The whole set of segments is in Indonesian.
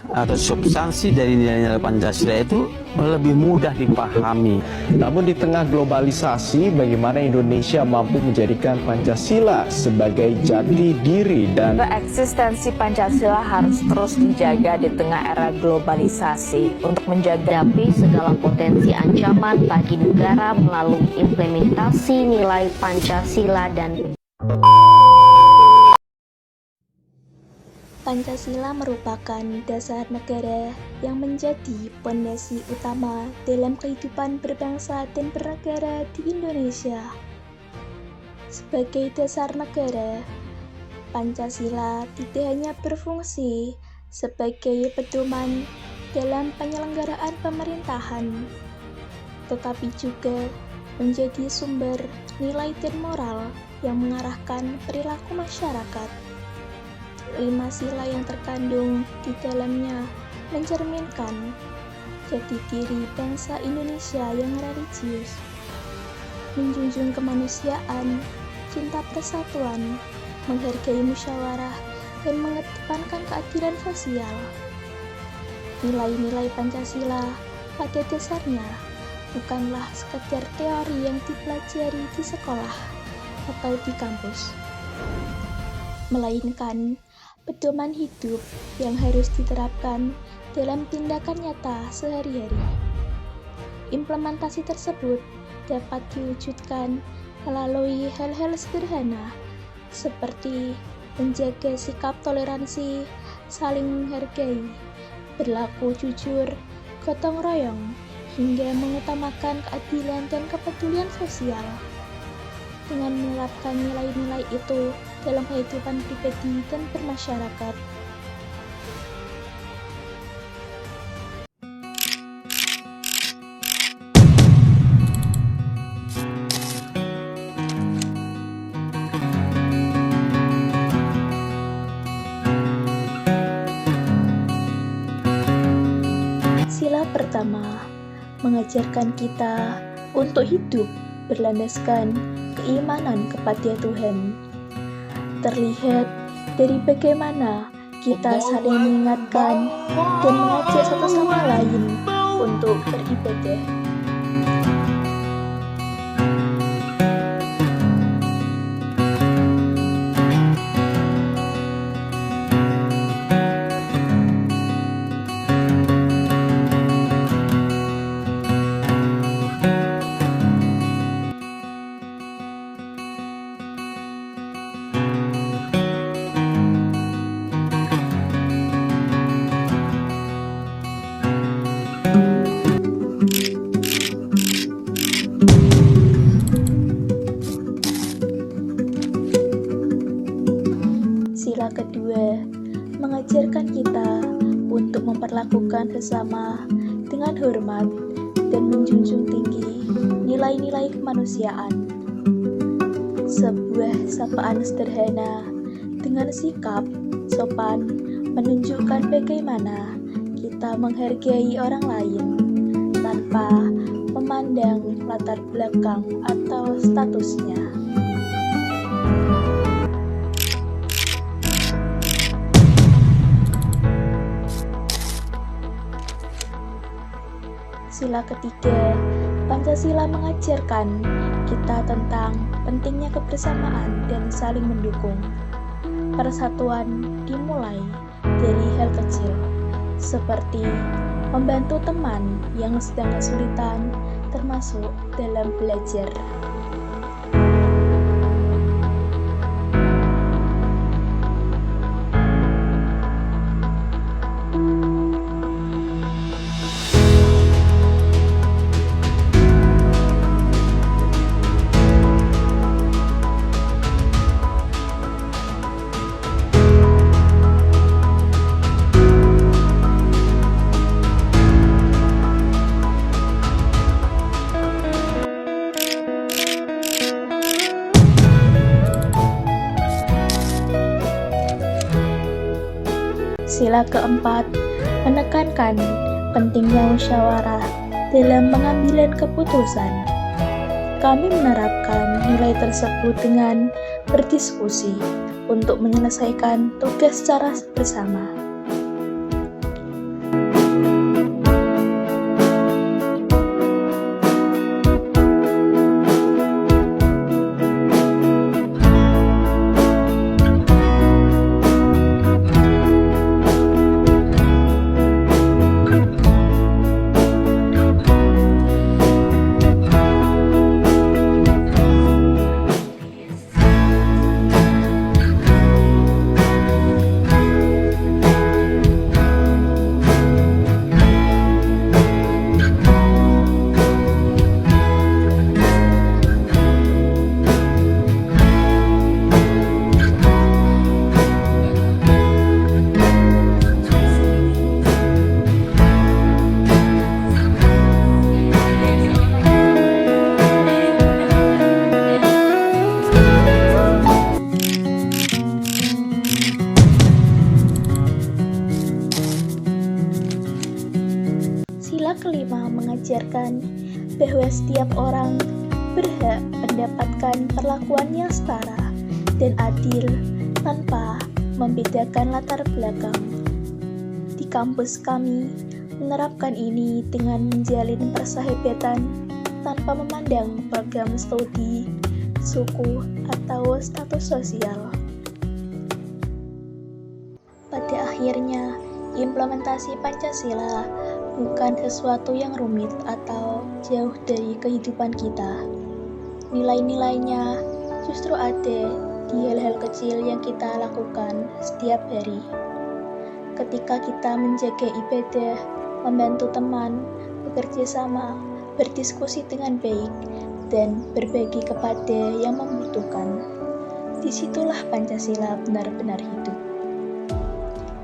atau substansi dari nilai-nilai Pancasila itu lebih mudah dipahami. Namun di tengah globalisasi, bagaimana Indonesia mampu menjadikan Pancasila sebagai jati diri dan eksistensi Pancasila harus terus dijaga di tengah era globalisasi untuk menghadapi segala potensi ancaman bagi negara melalui implementasi nilai Pancasila dan Pancasila merupakan dasar negara yang menjadi pondasi utama dalam kehidupan berbangsa dan bernegara di Indonesia. Sebagai dasar negara, Pancasila tidak hanya berfungsi sebagai pedoman dalam penyelenggaraan pemerintahan, tetapi juga menjadi sumber nilai dan moral yang mengarahkan perilaku masyarakat. 5 sila yang terkandung di dalamnya mencerminkan jati diri bangsa Indonesia yang religius, menjunjung kemanusiaan, cinta persatuan, menghargai musyawarah, dan mengedepankan keadilan sosial. Nilai-nilai Pancasila pada dasarnya bukanlah sekedar teori yang dipelajari di sekolah atau di kampus, melainkan pedoman hidup yang harus diterapkan dalam tindakan nyata sehari-hari. Implementasi tersebut dapat diwujudkan melalui hal-hal sederhana seperti menjaga sikap toleransi, saling menghargai, berlaku jujur, gotong royong, hingga mengutamakan keadilan dan kepedulian sosial. Dengan menerapkan nilai-nilai itu dalam kehidupan pribadi dan bermasyarakat. Sila pertama mengajarkan kita untuk hidup berlandaskan keimanan kepada Tuhan. Terlihat dari bagaimana kita saling mengingatkan dan mengajak satu sama lain untuk beribadah. Sila kedua mengajarkan kita untuk memperlakukan sesama dengan hormat dan menjunjung tinggi nilai-nilai kemanusiaan. Sebuah sapaan sederhana dengan sikap sopan menunjukkan bagaimana kita menghargai orang lain tanpa memandang latar belakang atau statusnya. Sila ketiga, Pancasila mengajarkan kita tentang pentingnya kebersamaan dan saling mendukung. Persatuan dimulai dari hal kecil, seperti membantu teman yang sedang kesulitan, termasuk dalam belajar. Sila keempat menekankan pentingnya musyawarah dalam pengambilan keputusan. Kami menerapkan nilai tersebut dengan berdiskusi untuk menyelesaikan tugas secara bersama. Pancasila kelima mengajarkan bahwa setiap orang berhak mendapatkan perlakuan yang setara dan adil tanpa membedakan latar belakang. Di kampus kami menerapkan ini dengan menjalin persahabatan tanpa memandang program studi, suku, atau status sosial. Pada akhirnya, implementasi Pancasila bukan sesuatu yang rumit atau jauh dari kehidupan kita. Nilai-nilainya justru ada di hal-hal kecil yang kita lakukan setiap hari. Ketika kita menjaga ibadah, membantu teman, bekerja sama, berdiskusi dengan baik, dan berbagi kepada yang membutuhkan, disitulah Pancasila benar-benar hidup.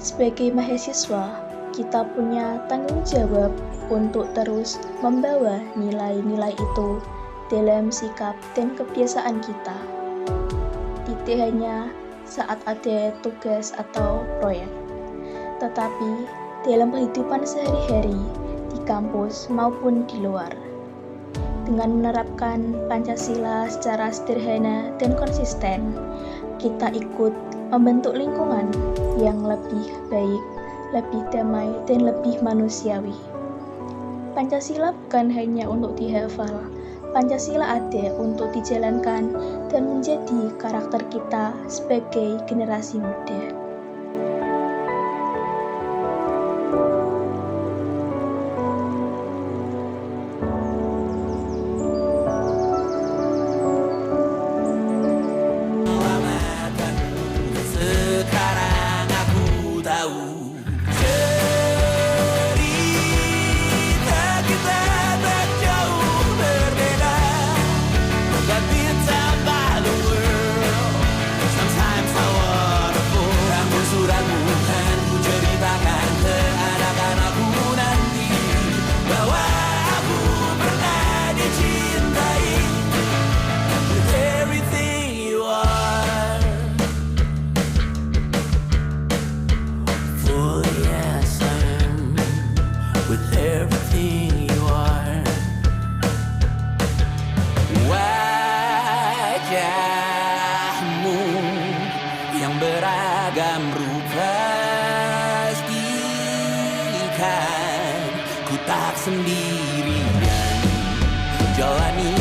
Sebagai mahasiswa, kita punya tanggung jawab untuk terus membawa nilai-nilai itu dalam sikap dan kebiasaan kita. Tidak hanya saat ada tugas atau proyek, tetapi dalam kehidupan sehari-hari di kampus maupun di luar. Dengan menerapkan Pancasila secara sederhana dan konsisten, kita ikut membentuk lingkungan yang lebih baik, lebih damai, dan lebih manusiawi. Pancasila bukan hanya untuk dihafal, Pancasila ada untuk dijalankan dan menjadi karakter kita sebagai generasi muda. Sekarang aku tahu cerita kita tak jauh berbeda. But it's about the world. Sometimes I wonderful. Ramu-ramu kan ku ceritakan ke anak-anakku nanti bahwa aku pernah dicintai with everything you are. For yes, I am with everything you are. Wajahmu yang beragam rupa pastikan ku tak sendirian jalani